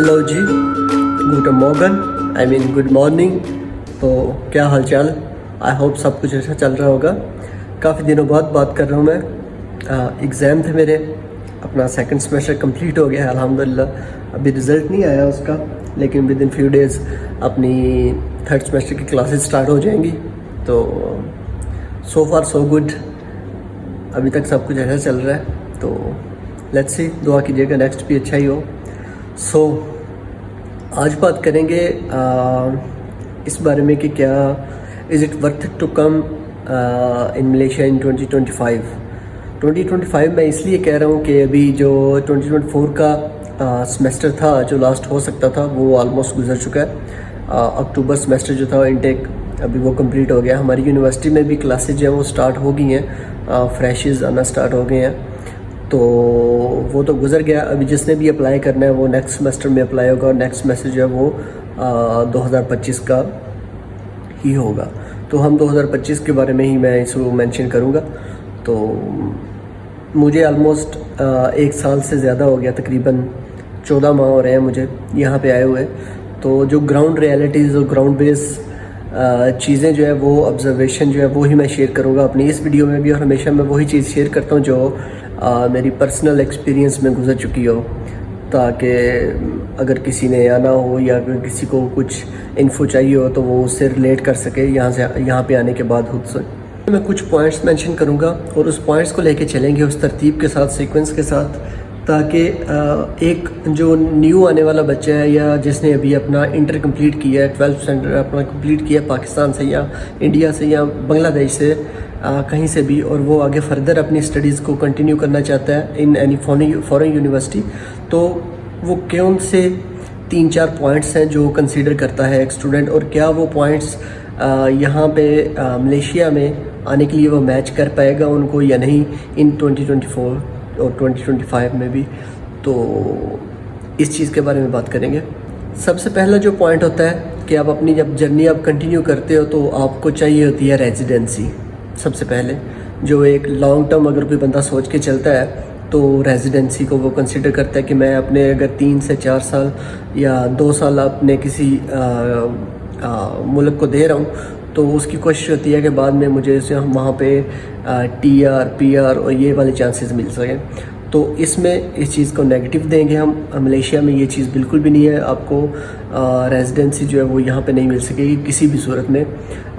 Hello ji, good Morgan, I mean good morning. तो क्या हाल चाल? आई होप सब कुछ अच्छा चल रहा होगा। काफ़ी दिनों बाद बात कर रहा हूँ मैं। एग्ज़ाम थे मेरे, अपना सेकंड सेमेस्टर कंप्लीट हो गया है अल्हम्दुलिल्लाह। अभी रिज़ल्ट नहीं आया उसका, लेकिन विद इन फ्यू डेज़ अपनी थर्ड सेमेस्टर की क्लासेस स्टार्ट हो जाएंगी। तो सो फार सो गुड, अभी तक सब कुछ अच्छा चल रहा है। तो लेट्स सी, दुआ कीजिएगा नेक्स्ट भी अच्छा ही हो। सो आज बात करेंगे इस बारे में कि क्या is it worth to come in Malaysia in 2025 मैं इसलिए कह रहा हूँ कि अभी जो 2024 का सेमेस्टर था, जो लास्ट हो सकता था, वो ऑलमोस्ट गुजर चुका है। अक्टूबर सेमेस्टर जो था इनटेक अभी वो कंप्लीट हो गया। हमारी यूनिवर्सिटी में भी क्लासेज जो हैं वो स्टार्ट हो गई हैं, फ्रेशेस आना स्टार्ट हो गए हैं। तो वो तो गुजर गया। अभी जिसने भी अप्लाई करना है वो नेक्स्ट सेमेस्टर में अप्लाई होगा, और नेक्स्ट सेमेस्टर जो है वो 2025 का ही होगा। तो हम 2025 के बारे में ही मैं इसको मेंशन करूँगा। तो मुझे ऑलमोस्ट 1 साल से ज़्यादा हो गया, तकरीबन 14 माह हो रहे हैं मुझे यहाँ पे आए हुए। तो जो ग्राउंड रियलिटीज़ और ग्राउंड बेस चीज़ें जो है वो ऑब्जर्वेशन जो है वो ही मैं शेयर करूँगा अपनी इस वीडियो में भी, और हमेशा मैं वही चीज़ शेयर करता हूँ जो मेरी पर्सनल एक्सपीरियंस में गुजर चुकी हो, ताकि अगर किसी ने आना हो या अगर किसी को कुछ इन्फो चाहिए हो तो वो उससे रिलेट कर सके यहाँ पे आने के बाद खुद से। मैं कुछ पॉइंट्स मेंशन करूँगा और उस पॉइंट्स को लेके चलेंगे उस तरतीब के साथ, सीक्वेंस के साथ, ताकि एक जो न्यू आने वाला बच्चा है या जिसने अभी अपना इंटर कंप्लीट किया है, 12th स्टैंडर्ड अपना कंप्लीट किया पाकिस्तान से या इंडिया से या बांग्लादेश से, कहीं से भी, और वो आगे फर्दर अपनी स्टडीज़ को कंटिन्यू करना चाहता है इन एनी फॉरेन यूनिवर्सिटी, तो वो कौन से 3-4 पॉइंट्स हैं जो कंसीडर करता है एक स्टूडेंट, और क्या वो पॉइंट्स यहाँ पे मलेशिया में आने के लिए वो मैच कर पाएगा उनको या नहीं इन 2024 और 2025 में भी। तो इस चीज़ के बारे में बात करेंगे। सबसे पहला जो पॉइंट होता है कि आप अपनी जब जर्नी आप कंटिन्यू करते हो तो आपको चाहिए होती है रेजिडेंसी। सबसे पहले जो एक लॉन्ग टर्म अगर कोई बंदा सोच के चलता है तो रेजिडेंसी को वो कंसिडर करता है कि मैं अपने अगर 3 से 4 साल या 2 साल अपने किसी मुल्क को दे रहा हूँ, तो उसकी कोशिश होती है कि बाद में मुझे वहाँ पे TR PR और ये वाले चांसेस मिल सकें। तो इसमें इस चीज़ को नेगेटिव देंगे हम। मलेशिया में ये चीज़ बिल्कुल भी नहीं है। आपको रेजिडेंसी जो है वो यहाँ पे नहीं मिल सकेगी किसी भी सूरत में।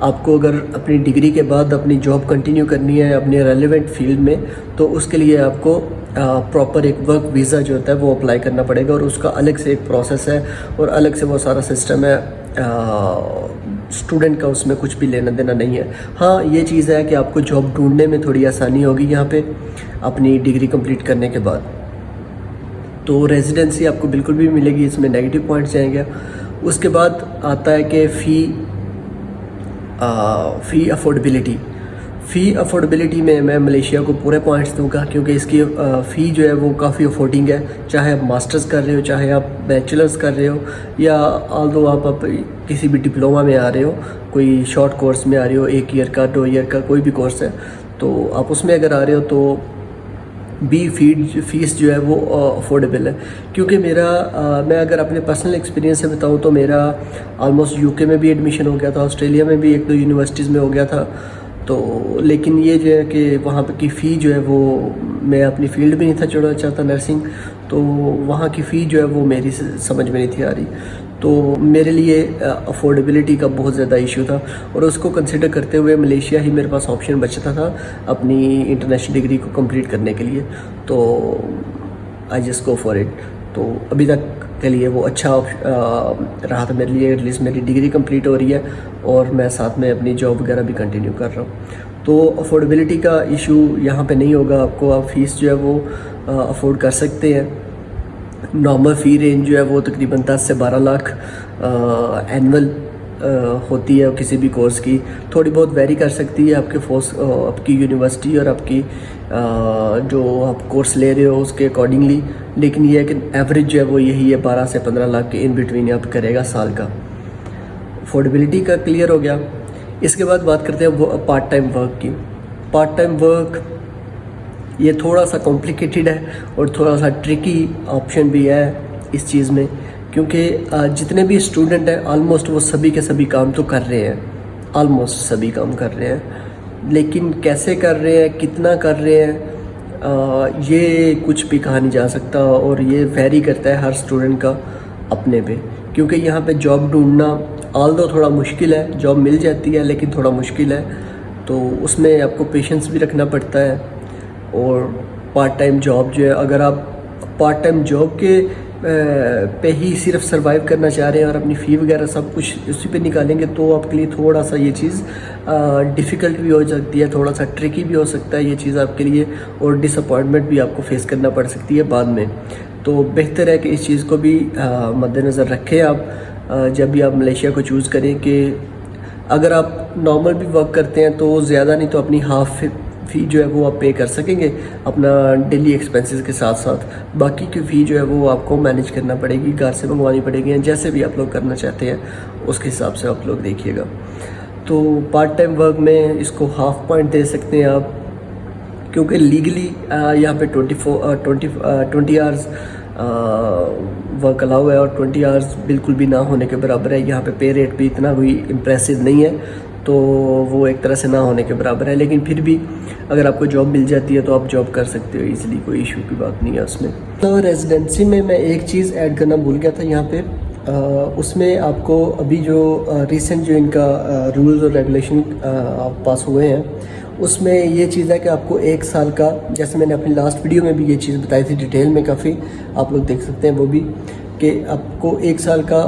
आपको अगर अपनी डिग्री के बाद अपनी जॉब कंटिन्यू करनी है अपने रेलेवेंट फील्ड में, तो उसके लिए आपको प्रॉपर एक वर्क वीज़ा जो होता है वो अप्लाई करना पड़ेगा, और उसका अलग से एक प्रोसेस है और अलग से वो सारा सिस्टम है। स्टूडेंट का उसमें कुछ भी लेना देना नहीं है। हाँ, ये चीज़ है कि आपको जॉब ढूंढने में थोड़ी आसानी होगी यहाँ पे अपनी डिग्री कंप्लीट करने के बाद। तो रेजिडेंसी आपको बिल्कुल भी मिलेगी, इसमें नेगेटिव पॉइंट्स जाएंगे। उसके बाद आता है कि फ़ी अफोर्डेबिलिटी में मैं मलेशिया को पूरे पॉइंट्स दूंगा, क्योंकि इसकी फ़ी जो है वो काफ़ी अफोर्डिंग है। चाहे आप मास्टर्स कर रहे हो, चाहे आप बैचलर्स कर रहे हो, या ऑल्दो आप किसी भी डिप्लोमा में आ रहे हो, कोई शॉर्ट कोर्स में आ रहे हो, 1 ईयर का 2 ईयर का कोई भी कोर्स है, तो आप उसमें अगर आ रहे हो तो फीस जो है वो अफोर्डेबल है। क्योंकि मैं अगर अपने पर्सनल एक्सपीरियंस से बताऊँ तो मेरा ऑलमोस्ट UK में भी एडमिशन हो गया था, ऑस्ट्रेलिया में भी 1-2 यूनिवर्सिटीज़ में हो गया था। तो लेकिन ये जो है कि वहाँ पर की फ़ी जो है वो, मैं अपनी फील्ड भी नहीं था छोड़ना चाहता नर्सिंग, तो वहाँ की फ़ी जो है वो मेरी समझ में नहीं थी आ रही। तो मेरे लिए अफोर्डेबिलिटी का बहुत ज़्यादा इशू था, और उसको कंसिडर करते हुए मलेशिया ही मेरे पास ऑप्शन बचता था अपनी इंटरनेशनल डिग्री को कंप्लीट करने के लिए। तो I just go for it. तो अभी तक के लिए वो अच्छा रहा था मेरे लिए। एटलीस्ट मेरी डिग्री कंप्लीट हो रही है और मैं साथ में अपनी जॉब वगैरह भी कंटिन्यू कर रहा हूँ। तो अफोर्डेबिलिटी का इशू यहाँ पे नहीं होगा आपको। आप फ़ीस जो है वो अफोर्ड कर सकते हैं। नॉर्मल फ़ी रेंज जो है वो तकरीबन 10 से 12 लाख एनुअल होती है किसी भी कोर्स की। थोड़ी बहुत वेरी कर सकती है आपकी यूनिवर्सिटी और आपकी जो आप कोर्स ले रहे हो उसके अकॉर्डिंगली, लेकिन ये है कि एवरेज जो है वो यही है, 12 से 15 लाख के इन बिटवीन आप करेगा साल का। अफोर्डेबिलिटी का क्लियर हो गया। इसके बाद बात करते हैं वो पार्ट टाइम वर्क की। पार्ट टाइम वर्क ये थोड़ा सा कॉम्प्लिकेटेड है और थोड़ा सा ट्रिकी ऑप्शन भी है इस चीज़ में, क्योंकि जितने भी स्टूडेंट हैं ऑलमोस्ट वो सभी के सभी काम तो कर रहे हैं, ऑलमोस्ट सभी काम कर रहे हैं, लेकिन कैसे कर रहे हैं, कितना कर रहे हैं, ये कुछ भी कहा नहीं जा सकता और ये वेरी करता है हर स्टूडेंट का अपने पे। क्योंकि यहाँ पे जॉब ढूंढना ऑल्दो थोड़ा मुश्किल है, जॉब मिल जाती है लेकिन थोड़ा मुश्किल है, तो उसमें आपको पेशेंस भी रखना पड़ता है। और पार्ट टाइम जॉब जो है, अगर आप पार्ट टाइम जॉब के पे ही सिर्फ सरवाइव करना चाह रहे हैं और अपनी फ़ी वगैरह सब कुछ उसी पे निकालेंगे तो आपके लिए थोड़ा सा ये चीज़ डिफ़िकल्ट भी हो सकती है, थोड़ा सा ट्रिकी भी हो सकता है ये चीज़ आपके लिए, और डिसअपॉइंटमेंट भी आपको फेस करना पड़ सकती है बाद में। तो बेहतर है कि इस चीज़ को भी मद्देनज़र रखें आप जब भी आप मलेशिया को चूज़ करें, कि अगर आप नॉर्मल भी वर्क करते हैं तो ज़्यादा नहीं तो अपनी हाफ फ़ी जो है वो आप पे कर सकेंगे अपना डेली एक्सपेंसेस के साथ साथ। बाकी की फ़ी जो है वो आपको मैनेज करना पड़ेगी, घर से मंगवानी पड़ेगी, या जैसे भी आप लोग करना चाहते हैं उसके हिसाब से आप लोग देखिएगा। तो पार्ट टाइम वर्क में इसको हाफ पॉइंट दे सकते हैं आप, क्योंकि लीगली यहाँ पे 20 आवर्स वर्क अलाउ है और 20 आवर्स बिल्कुल भी ना होने के बराबर है। यहाँ पे रेट भी इतना कोई इम्प्रेसिव नहीं है, तो वो एक तरह से ना होने के बराबर है, लेकिन फिर भी अगर आपको जॉब मिल जाती है तो आप जॉब कर सकते हो इजीली, कोई इशू की बात नहीं है उसमें। तो रेजिडेंसी में मैं एक चीज़ ऐड करना भूल गया था यहाँ पे, उसमें आपको अभी जो रिसेंट जो इनका रूल्स और रेगुलेशन पास हुए हैं उसमें ये चीज़ है कि आपको 1 साल का, जैसे मैंने अपनी लास्ट वीडियो में भी ये चीज़ बताई थी डिटेल में काफ़ी, आप लोग देख सकते हैं वो भी, कि आपको 1 साल का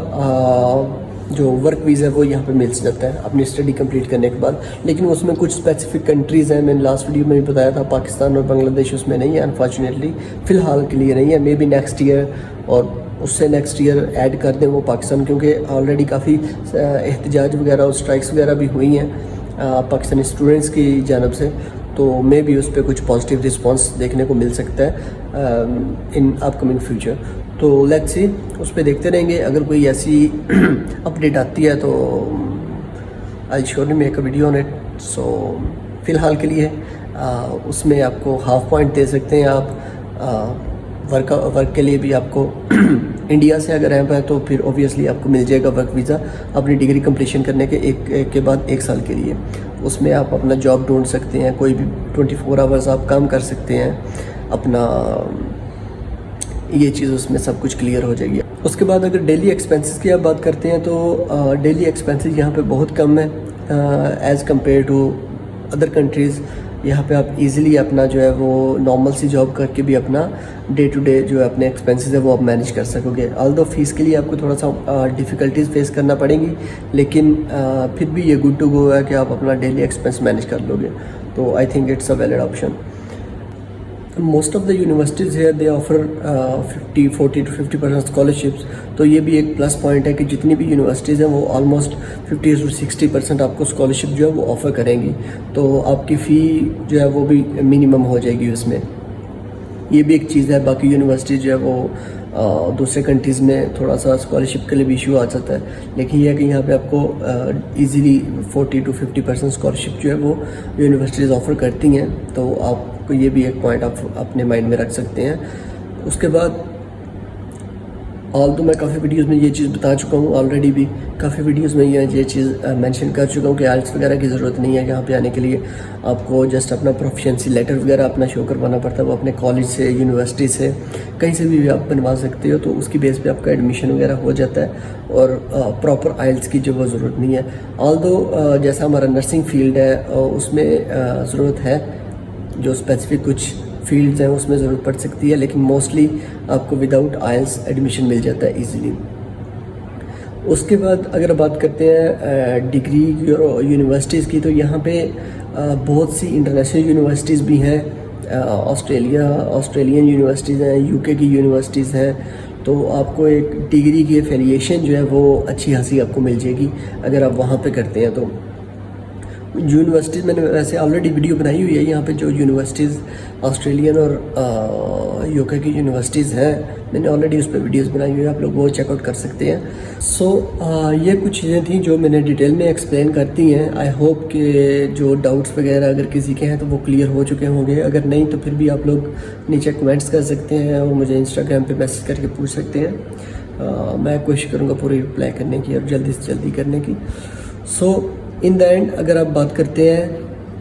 जो वर्क वीज़ा है वो यहाँ पे मिल जाता है अपनी स्टडी कंप्लीट करने के बाद। लेकिन उसमें कुछ स्पेसिफिक कंट्रीज़ हैं, मैंने लास्ट वीडियो में भी बताया था, पाकिस्तान और बांग्लादेश उसमें नहीं है अनफॉर्चुनेटली, फ़िलहाल के लिए नहीं है। मे बी नेक्स्ट ईयर और उससे नेक्स्ट ईयर ऐड कर दें वो पाकिस्तान, क्योंकि ऑलरेडी काफ़ी एहतजाज वगैरह और स्ट्राइक्स वगैरह भी हुई हैं पाकिस्तानी स्टूडेंट्स की जानब से, तो मे बी उस पर कुछ पॉजिटिव रिस्पांस देखने को मिल सकता है इन अपकमिंग फ्यूचर। तो लेट्स सी, उस पर देखते रहेंगे। अगर कोई ऐसी अपडेट आती है तो I surely make a video on it. So फ़िलहाल के लिए उसमें आपको हाफ पॉइंट दे सकते हैं आप। वर्क के लिए भी आपको इंडिया से अगर है तो फिर ऑब्वियसली आपको मिल जाएगा वर्क वीज़ा अपनी डिग्री कंप्लीशन करने के के बाद 1 साल के लिए। उसमें आप अपना जॉब ढूंढ सकते हैं, कोई भी 24 आवर्स आप काम कर सकते हैं अपना, ये चीज़ उसमें सब कुछ क्लियर हो जाएगी। उसके बाद अगर डेली एक्सपेंसेस की आप बात करते हैं तो डेली एक्सपेंसेस यहाँ पे बहुत कम है as compare to other countries. यहाँ पे आप इजीली अपना जो है वो नॉर्मल सी जॉब करके भी अपना डे टू डे जो है अपने एक्सपेंसेस है वो आप मैनेज कर सकोगे। ऑल्दो फीस के लिए आपको थोड़ा सा डिफ़िकल्टीज फेस करना पड़ेगी, लेकिन फिर भी ये गुड टू गो है कि आप अपना डेली एक्सपेंस मैनेज कर लोगे। तो I think it's a valid option. Most of the universities है दे ऑफर 40 to 50% स्कॉलरशिप्स, तो ये भी एक प्लस पॉइंट है कि जितनी भी यूनिवर्सिटीज़ हैं वो ऑलमोस्ट 50 to 60% आपको स्कॉलरशिप जो है वो ऑफ़र करेंगी, तो आपकी फ़ी जो है वो भी मिनिमम हो जाएगी उसमें। ये भी एक चीज़ है। बाकी यूनिवर्सिटी जो है वो दूसरे कंट्रीज़ में थोड़ा सा स्कॉलरशिप के लिए भी इशू आ जाता है, लेकिन ये है कि यहाँ पे आपको इजीली 40 to 50% स्कॉलरशिप जो है वो यूनिवर्सिटीज़ ऑफ़र करती हैं, तो आपको ये भी एक पॉइंट आप अपने माइंड में रख सकते हैं। उसके बाद तो मैं काफ़ी वीडियोस में ये चीज़ बता चुका हूँ ऑलरेडी, भी काफ़ी वीडियोस में ये चीज़ मेंशन कर चुका हूँ कि आइल्स वगैरह की ज़रूरत नहीं है यहाँ पे आने के लिए। आपको जस्ट अपना प्रोफिशिएंसी लेटर वगैरह अपना शो करवाना पड़ता है, वो अपने कॉलेज से, यूनिवर्सिटी से, कहीं से भी आप बनवा सकते हो, तो उसकी बेस पे आपका एडमिशन वगैरह हो जाता है और प्रॉपर आइल्स की जो वो ज़रूरत नहीं है। ऑल्दो जैसा हमारा नर्सिंग फील्ड है उसमें ज़रूरत है, जो स्पेसिफिक कुछ फील्ड्स हैं उसमें ज़रूरत पड़ सकती है, लेकिन मोस्टली आपको विदाउट आइल्स एडमिशन मिल जाता है इजीली। उसके बाद अगर बात करते हैं डिग्री यूनिवर्सिटीज़ की, तो यहाँ पे बहुत सी इंटरनेशनल यूनिवर्सिटीज़ भी हैं, ऑस्ट्रेलियन यूनिवर्सिटीज़ हैं, यूके की यूनिवर्सिटीज़ हैं, तो आपको एक डिग्री की एफिलिएशन जो है वो अच्छी खासी आपको मिल जाएगी अगर आप वहाँ पे करते हैं। तो यूनिवर्सिटीज़ मैंने वैसे ऑलरेडी वीडियो बनाई हुई है यहाँ पे, जो यूनिवर्सिटीज़ ऑस्ट्रेलियन और यूके की यूनिवर्सिटीज़ हैं, मैंने ऑलरेडी उस पर वीडियोस बनाई हुई है, आप लोग वो चेकआउट कर सकते हैं। सो ये कुछ चीज़ें थी जो मैंने डिटेल में एक्सप्लेन करती हैं। आई होप कि जो डाउट्स वगैरह अगर किसी के हैं तो वो क्लियर हो चुके होंगे, अगर नहीं तो फिर भी आप लोग नीचे कमेंट्स कर सकते हैं और मुझे इंस्टाग्राम पे मैसेज करके पूछ सकते हैं। मैं कोशिश करूँगा पूरी रिप्लाई करने की और जल्दी से जल्दी करने की। सो इन द एंड अगर आप बात करते हैं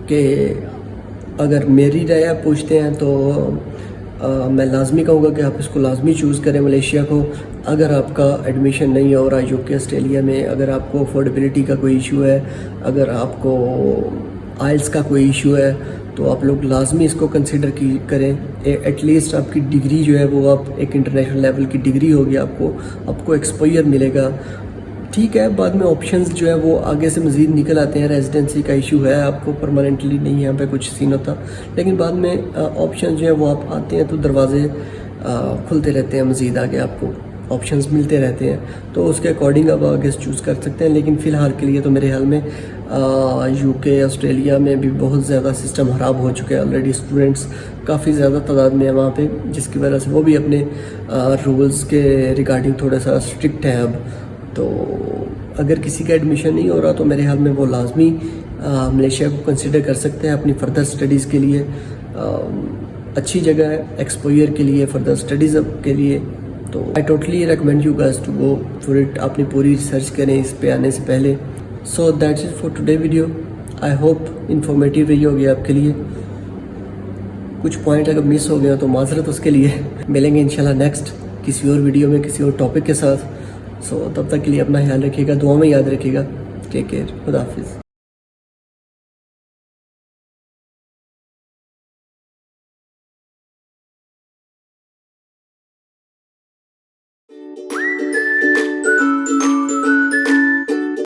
कि अगर मेरी राय आप पूछते हैं तो मैं लाजमी कहूँगा कि आप इसको लाजमी चूज़ करें मलेशिया को। अगर आपका एडमिशन नहीं हो रहा यूके ऑस्ट्रेलिया में, अगर आपको अफोर्डेबिलिटी का कोई इशू है, अगर आपको आइल्स का कोई इशू है, तो आप लोग लाजमी इसको कंसिडर करें। एटलीस्ट आपकी डिग्री जो है वो आप एक इंटरनेशनल लेवल की डिग्री होगी, आपको एक्सपोजर मिलेगा। ठीक है, बाद में ऑप्शंस जो है वो आगे से मज़ीद निकल आते हैं। रेजिडेंसी का इशू है, आपको परमानेंटली नहीं यहाँ पे कुछ सीन होता, लेकिन बाद में ऑप्शन जो है वो आप आते हैं तो दरवाजे खुलते रहते हैं, मज़ीद आगे आपको ऑप्शंस मिलते रहते हैं, तो उसके अकॉर्डिंग आप आगे चूज़ कर सकते हैं। लेकिन फ़िलहाल के लिए तो मेरे ख्याल में यूके ऑस्ट्रेलिया में भी बहुत ज़्यादा सिस्टम ख़राब हो चुके हैं ऑलरेडी। स्टूडेंट्स काफ़ी ज़्यादा तादाद में है वहाँ पे, जिसकी वजह से वो भी अपने रूल्स के रिगार्डिंग थोड़ा सा स्ट्रिक्ट है अब। तो अगर किसी का एडमिशन नहीं हो रहा तो मेरे ख्याल में वो लाजमी मलेशिया को कंसिडर कर सकते हैं अपनी फ़र्दर स्टडीज़ के लिए। अच्छी जगह है एक्सपोजर के लिए, फ़र्दर स्टडीज़ के लिए। तो I totally recommend you guys to go for it. अपनी पूरी रिसर्च करें इस पे आने से पहले। So that's it for today video. I hope informative रही होगी आपके लिए। कुछ पॉइंट अगर मिस हो गया तो माजरत उसके लिए। मिलेंगे इंशाल्लाह नेक्स्ट किसी और वीडियो में किसी और टॉपिक के साथ। सो तब तक के लिए अपना ख्याल रखिएगा, दुआ में याद रखिएगा। टेक केयर, खुदा हाफिज़।